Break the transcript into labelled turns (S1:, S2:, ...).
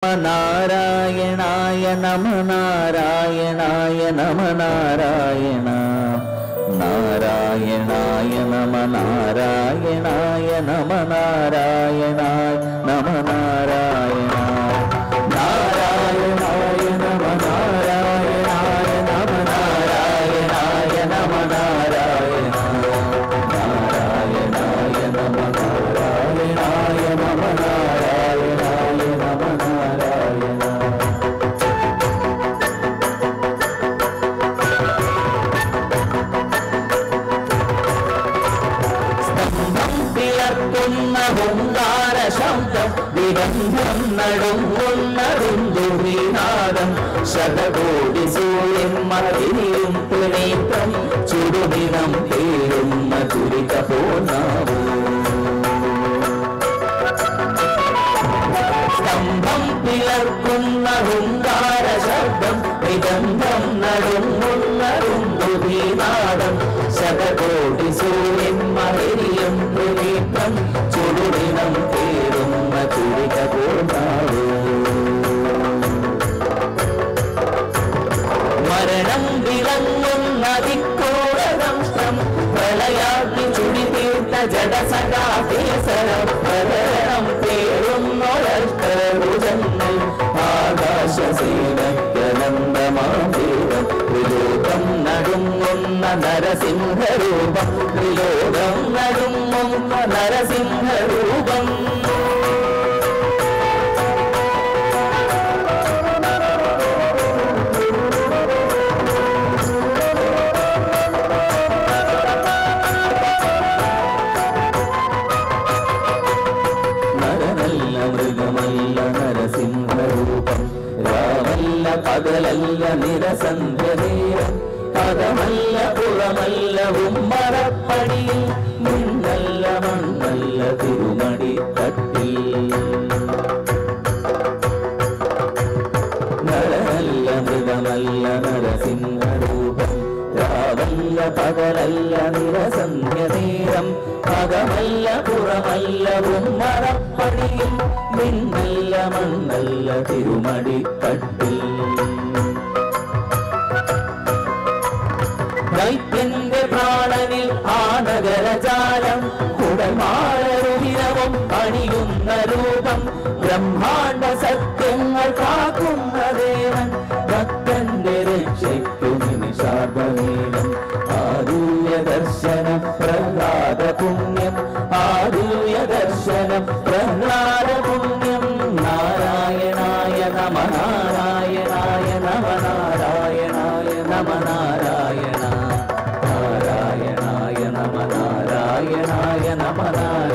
S1: നാരായണായ നമ നാരായണായ നമ നാരായണ നാരായണായ നമ നാരായണായ നമ നാരായണായ നമ നാരായണ നാരായണായ നമ നാരായണായ നമ നാരായണായ നമ നാരായണ നാരായണായ നമ നാരായണായ നമ നാരായണായ നമ നാരായണ ഹുങ്കാര ശബ്ദം വിരന്ധം നടുങ്ങുന്നതുന്തുനാദം ശതകോടി സൂര്യൻ മറിയും പുനേത്രം ചുടുദിനം പേരുന്ന ചുരിക പോനാവോ സ്തംഭം പിളർക്കുന്ന ഹുങ്കാര ശബ്ദം വിരന്ധം നടുങ്ങുന്നതുന്തുനാദം ശതകോടി സൂര്യൻ മറിയും പുനേത്രം ചുടുദിനം പേരുന്ന ചുരിക പോനാവോ മരണം വിളങ്ങുന്ന ദിക്കൂടദംഷ്ടം പ്രളയാഗ്നി ചുടി തീർത്ത ജഡസകാകേസരം പ്രകരണം പേരുന്നൊരഷ്ടഭുജങ്ങൾ ആകാശസേനനന്ദമാദേവം ത്രിലോകം നടുങ്ങുന്ന നരസിംഹരൂപം ത്രിലോകം നടുങ്ങുന്ന നരസിംഹരൂപം മൃഗമല്ല നരസിംഹരൂപം രാമല്ല പകലല്ല നിരസന്ധ്യനേരം പദമല്ല പുറമല്ല ഉമ്മറപ്പടിയിൽ മുന്നല്ല മണ്ണല്ല തിരുമടി തട്ടിൽ നരനല്ല മൃഗമല്ല നരസിംഹരൂപം രാവല്ല പകലല്ല നിരസന്ധ്യനേരം പദമല്ല പുറമല്ല ഉമ്മറപ്പടിയിൽ മിന്നല്ല മണ്ണല്ല തിരുമടി തട്ടിൽ ദൈത്യന്റെ പ്രാണനിൽ ആനഗരജാലം കുടമാരരുവിരവും അണിയുന്ന രൂപം ബ്രഹ്മാണ്ഡ സത്യങ്ങൾ കാക്കുന്ന ദേവൻ ഭക്തന്റെ രക്ഷയ്ക്കു നിമിഷാർദ്ധനീളം ആരൂയ ദർശനം പ്രഹ്ലാദ പുണ്യം ആരൂയ ദർശനം പ്രഹ്ലാദ പുണ്യം നാരായണായ നമ നാരായണായ നമ നാരായണായ നമ നാരായണ നാരായണായ നമ നാരായണായ നമ നാരായണ